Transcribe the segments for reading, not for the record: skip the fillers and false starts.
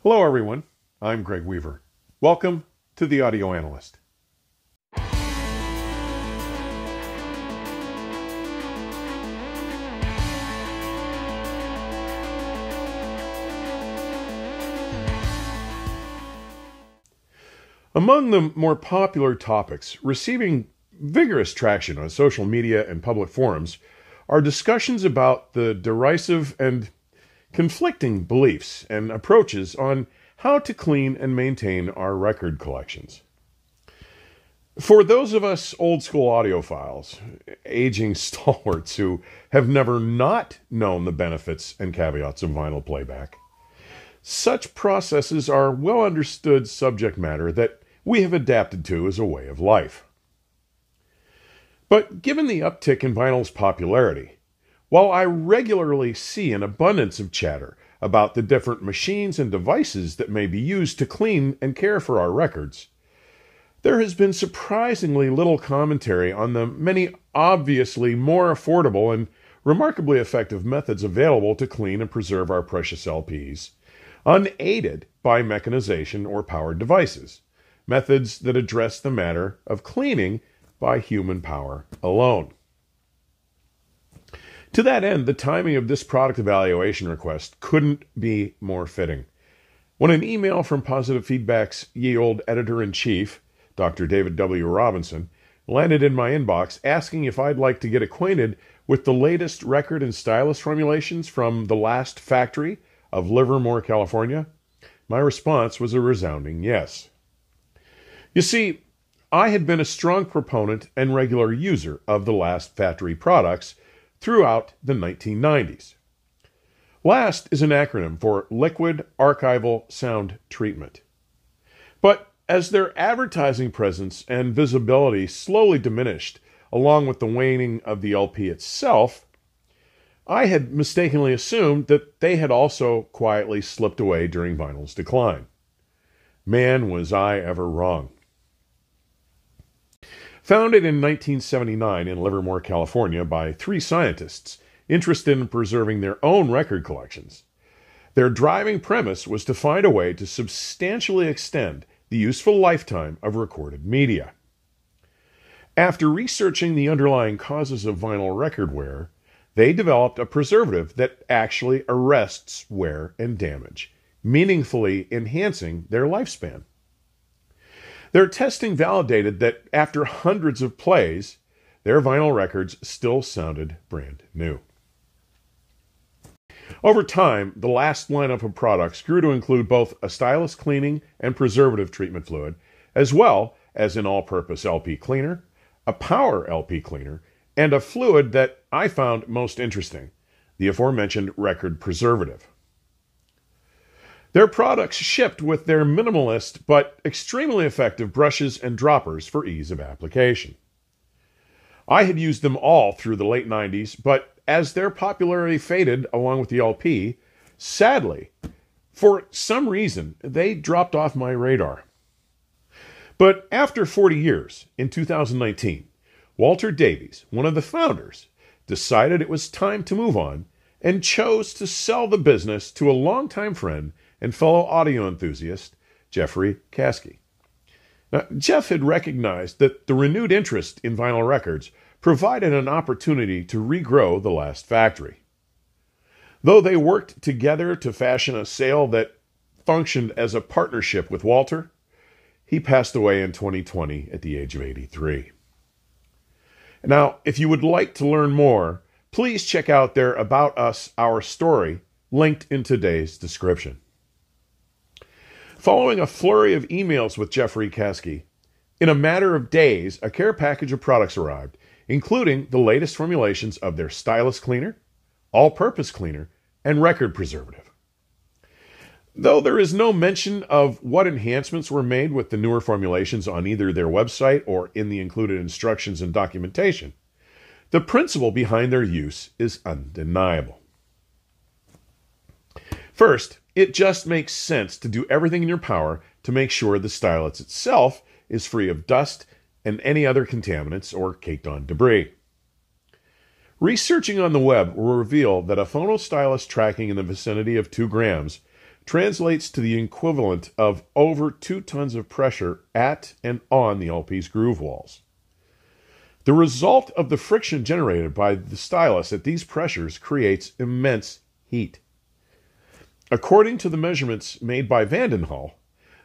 Hello everyone, I'm Greg Weaver. Welcome to The Audio Analyst. Among the more popular topics receiving vigorous traction on social media and public forums are discussions about the derisive and conflicting beliefs and approaches on how to clean and maintain our record collections. For those of us old-school audiophiles, aging stalwarts who have never not known the benefits and caveats of vinyl playback, such processes are well understood subject matter that we have adapted to as a way of life. But given the uptick in vinyl's popularity, while I regularly see an abundance of chatter about the different machines and devices that may be used to clean and care for our records, there has been surprisingly little commentary on the many obviously more affordable and remarkably effective methods available to clean and preserve our precious LPs, unaided by mechanization or powered devices, methods that address the matter of cleaning by human power alone. To that end, the timing of this product evaluation request couldn't be more fitting. When an email from Positive Feedback's ye olde editor-in-chief, Dr. David W. Robinson, landed in my inbox asking if I'd like to get acquainted with the latest Record and Stylus formulations from the last factory of Livermore, California, my response was a resounding yes. You see, I had been a strong proponent and regular user of the last factory products throughout the 1990s. LAST is an acronym for Liquid Archival Sound Treatment. But as their advertising presence and visibility slowly diminished along with the waning of the LP itself, I had mistakenly assumed that they had also quietly slipped away during vinyl's decline. Man, was I ever wrong. Founded in 1979 in Livermore, California by three scientists interested in preserving their own record collections, their driving premise was to find a way to substantially extend the useful lifetime of recorded media. After researching the underlying causes of vinyl record wear, they developed a preservative that actually arrests wear and damage, meaningfully enhancing their lifespan. Their testing validated that after hundreds of plays, their vinyl records still sounded brand new. Over time, the last lineup of products grew to include both a Stylus cleaning and preservative treatment fluid, as well as an all-purpose LP cleaner, a power LP cleaner, and a fluid that I found most interesting, the aforementioned Record Preservative. Their products shipped with their minimalist but extremely effective brushes and droppers for ease of application. I had used them all through the late 90s, but as their popularity faded along with the LP, sadly, for some reason, they dropped off my radar. But after 40 years, in 2019, Walter Davies, one of the founders, decided it was time to move on and chose to sell the business to a longtime friend and fellow audio enthusiast, Jeffrey Caskey. Now, Jeff had recognized that the renewed interest in vinyl records provided an opportunity to regrow the last factory. Though they worked together to fashion a sale that functioned as a partnership with Walter, he passed away in 2020 at the age of 83. Now, if you would like to learn more, please check out their About Us, Our Story, linked in today's description. Following a flurry of emails with Jeffrey Caskey, in a matter of days, a care package of products arrived, including the latest formulations of their Stylus cleaner, all-purpose cleaner, and record preservative. Though there is no mention of what enhancements were made with the newer formulations on either their website or in the included instructions and documentation, the principle behind their use is undeniable. First, it just makes sense to do everything in your power to make sure the Stylus itself is free of dust and any other contaminants or caked-on debris. Researching on the web will reveal that a phono Stylus tracking in the vicinity of 2 grams translates to the equivalent of over 2 tons of pressure at and on the LP's groove walls. The result of the friction generated by the stylus at these pressures creates immense heat. According to the measurements made by Vandenhall,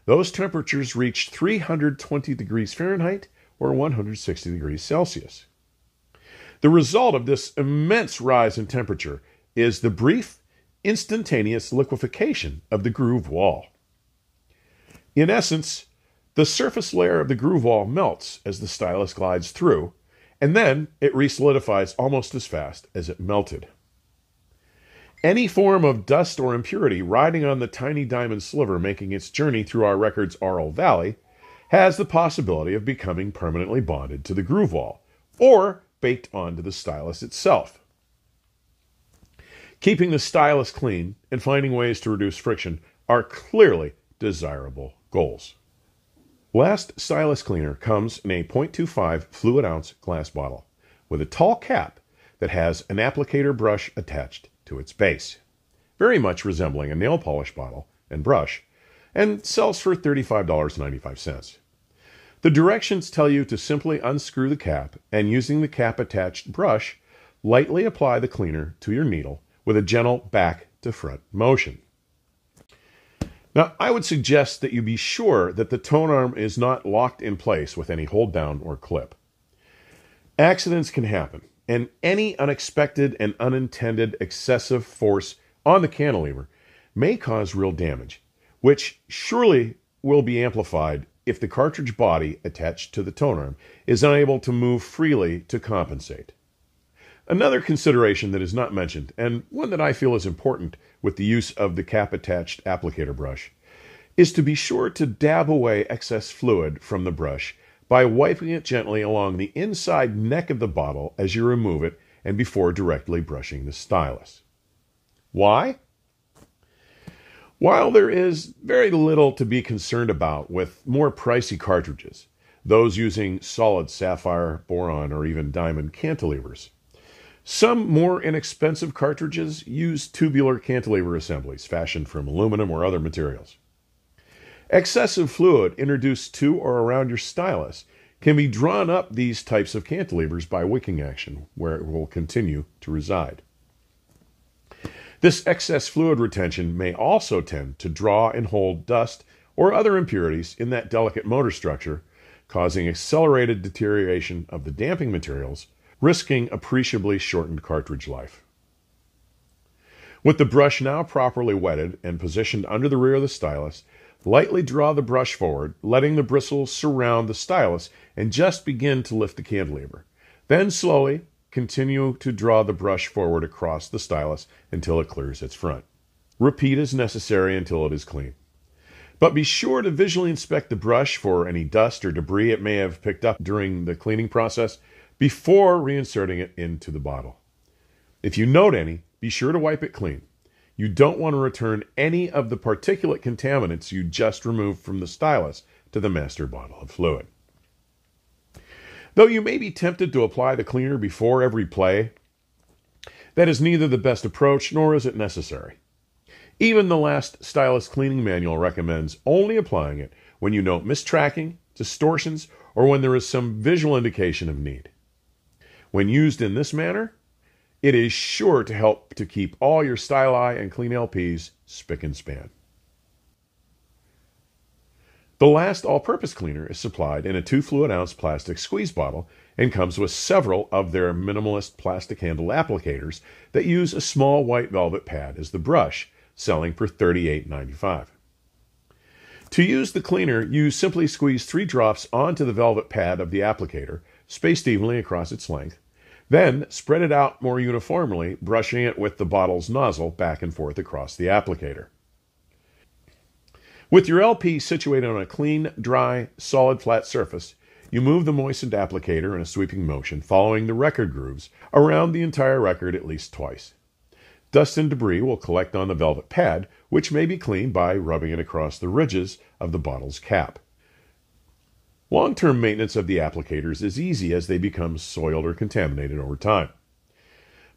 those temperatures reached 320 degrees Fahrenheit or 160 degrees Celsius. The result of this immense rise in temperature is the brief, instantaneous liquefaction of the groove wall. In essence, the surface layer of the groove wall melts as the stylus glides through, and then it resolidifies almost as fast as it melted. Any form of dust or impurity riding on the tiny diamond sliver making its journey through our record's aural valley has the possibility of becoming permanently bonded to the groove wall, or baked onto the stylus itself. Keeping the stylus clean and finding ways to reduce friction are clearly desirable goals. Last stylus cleaner comes in a 0.25 fluid ounce glass bottle with a tall cap that has an applicator brush attached to its base, very much resembling a nail polish bottle and brush, and sells for $35.95. The directions tell you to simply unscrew the cap and, using the cap-attached brush, lightly apply the cleaner to your needle with a gentle back-to-front motion. Now, I would suggest that you be sure that the tone arm is not locked in place with any hold down or clip. Accidents can happen, and any unexpected and unintended excessive force on the cantilever may cause real damage, which surely will be amplified if the cartridge body attached to the tone arm is unable to move freely to compensate. Another consideration that is not mentioned, and one that I feel is important with the use of the cap-attached applicator brush, is to be sure to dab away excess fluid from the brush by wiping it gently along the inside neck of the bottle as you remove it and before directly brushing the stylus. Why? While there is very little to be concerned about with more pricey cartridges, those using solid sapphire, boron, or even diamond cantilevers, some more inexpensive cartridges use tubular cantilever assemblies fashioned from aluminum or other materials. Excessive fluid introduced to or around your stylus can be drawn up these types of cantilevers by wicking action, where it will continue to reside. This excess fluid retention may also tend to draw and hold dust or other impurities in that delicate motor structure, causing accelerated deterioration of the damping materials, risking appreciably shortened cartridge life. With the brush now properly wetted and positioned under the rear of the stylus, lightly draw the brush forward, letting the bristles surround the stylus and just begin to lift the cantilever. Then slowly continue to draw the brush forward across the stylus until it clears its front. Repeat as necessary until it is clean. But be sure to visually inspect the brush for any dust or debris it may have picked up during the cleaning process before reinserting it into the bottle. If you note any, be sure to wipe it clean. You don't want to return any of the particulate contaminants you just removed from the stylus to the master bottle of fluid. Though you may be tempted to apply the cleaner before every play, that is neither the best approach nor is it necessary. Even the last stylus cleaning manual recommends only applying it when you note mistracking, distortions, or when there is some visual indication of need. When used in this manner, it is sure to help to keep all your styli and clean LPs spick and span. The last all-purpose cleaner is supplied in a 2 fluid ounce plastic squeeze bottle and comes with several of their minimalist plastic handled applicators that use a small white velvet pad as the brush, selling for $38.95. To use the cleaner, you simply squeeze 3 drops onto the velvet pad of the applicator, spaced evenly across its length. Then spread it out more uniformly, brushing it with the bottle's nozzle back and forth across the applicator. With your LP situated on a clean, dry, solid flat surface, you move the moistened applicator in a sweeping motion, following the record grooves around the entire record at least twice. Dust and debris will collect on the velvet pad, which may be cleaned by rubbing it across the ridges of the bottle's cap. Long-term maintenance of the applicators is easy as they become soiled or contaminated over time.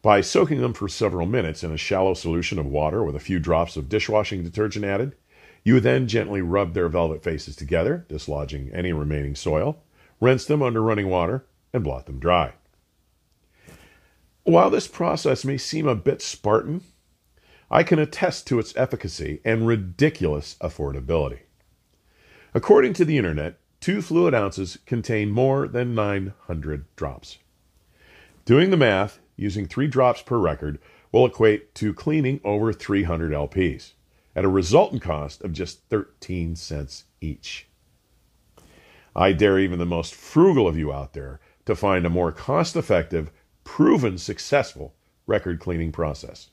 By soaking them for several minutes in a shallow solution of water with a few drops of dishwashing detergent added, you then gently rub their velvet faces together, dislodging any remaining soil, rinse them under running water, and blot them dry. While this process may seem a bit Spartan, I can attest to its efficacy and ridiculous affordability. According to the internet, 2 fluid ounces contain more than 900 drops. Doing the math, using 3 drops per record will equate to cleaning over 300 LPs at a resultant cost of just 13 cents each. I dare even the most frugal of you out there to find a more cost-effective, proven successful record cleaning process.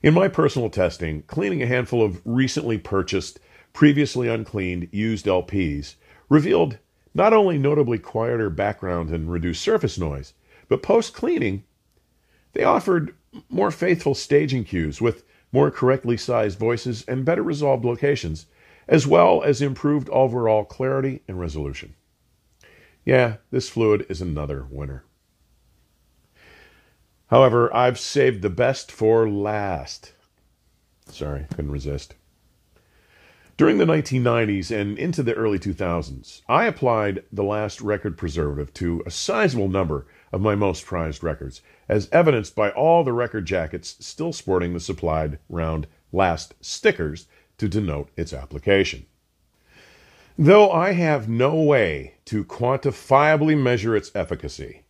In my personal testing, cleaning a handful of recently purchased, previously uncleaned, used LPs revealed not only notably quieter background and reduced surface noise, but post-cleaning, they offered more faithful staging cues with more correctly sized voices and better resolved locations, as well as improved overall clarity and resolution. Yeah, this fluid is another winner. However, I've saved the best for last. Sorry, couldn't resist. During the 1990s and into the early 2000s, I applied the last record preservative to a sizable number of my most prized records, as evidenced by all the record jackets still sporting the supplied round last stickers to denote its application. Though I have no way to quantifiably measure its efficacy,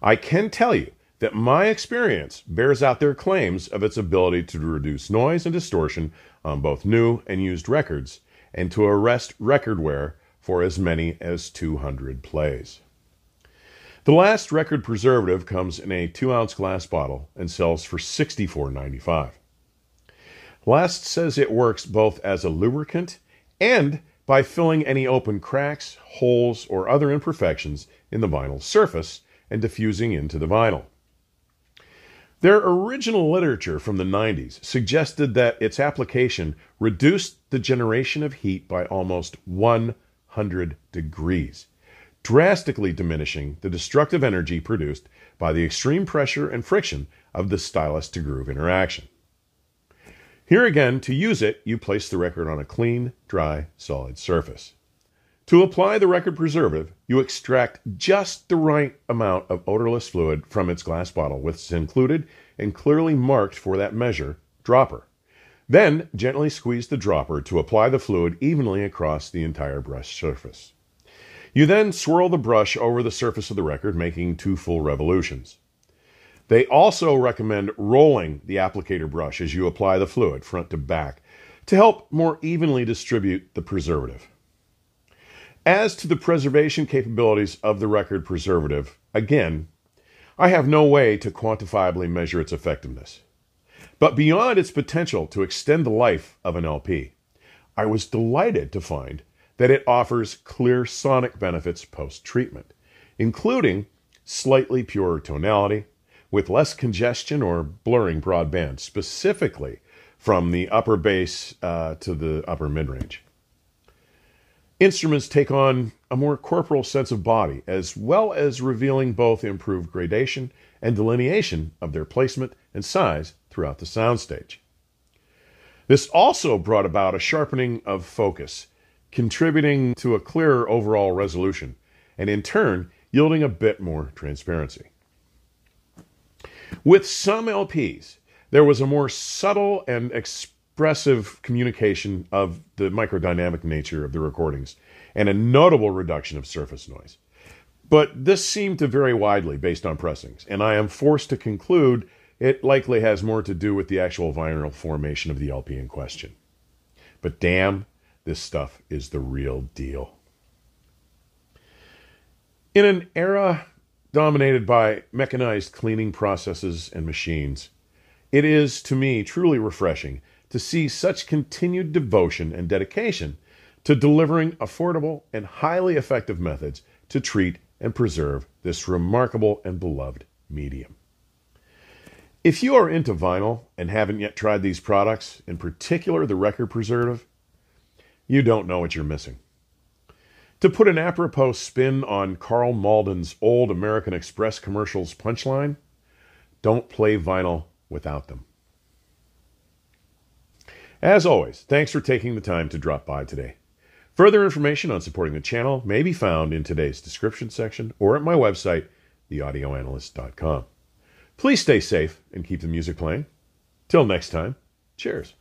I can tell you that my experience bears out their claims of its ability to reduce noise and distortion on both new and used records, and to arrest record wear for as many as 200 plays. The last record preservative comes in a 2-ounce glass bottle and sells for $64.95. Last says it works both as a lubricant and by filling any open cracks, holes, or other imperfections in the vinyl surface and diffusing into the vinyl. Their original literature from the 90s suggested that its application reduced the generation of heat by almost 100 degrees, drastically diminishing the destructive energy produced by the extreme pressure and friction of the stylus to groove interaction. Here again, to use it, you place the record on a clean, dry, solid surface. To apply the record preservative, you extract just the right amount of odorless fluid from its glass bottle with its included and clearly marked for that measure dropper. Then gently squeeze the dropper to apply the fluid evenly across the entire brush surface. You then swirl the brush over the surface of the record, making 2 full revolutions. They also recommend rolling the applicator brush as you apply the fluid front to back to help more evenly distribute the preservative. As to the preservation capabilities of the record preservative, again, I have no way to quantifiably measure its effectiveness. But beyond its potential to extend the life of an LP, I was delighted to find that it offers clear sonic benefits post-treatment, including slightly purer tonality, with less congestion or blurring broadband, specifically from the upper bass to the upper mid-range. Instruments take on a more corporal sense of body, as well as revealing both improved gradation and delineation of their placement and size throughout the soundstage. This also brought about a sharpening of focus, contributing to a clearer overall resolution, and in turn, yielding a bit more transparency. With some LPs, there was a more subtle and expressive communication of the microdynamic nature of the recordings, and a notable reduction of surface noise. But this seemed to vary widely based on pressings, and I am forced to conclude it likely has more to do with the actual vinyl formation of the LP in question. But damn, this stuff is the real deal. In an era dominated by mechanized cleaning processes and machines, it is, to me, truly refreshing to see such continued devotion and dedication to delivering affordable and highly effective methods to treat and preserve this remarkable and beloved medium. If you are into vinyl and haven't yet tried these products, in particular the record preservative, you don't know what you're missing. To put an apropos spin on Carl Malden's old American Express commercials punchline, don't play vinyl without them. As always, thanks for taking the time to drop by today. Further information on supporting the channel may be found in today's description section or at my website, theaudioanalyst.com. Please stay safe and keep the music playing. Till next time, cheers.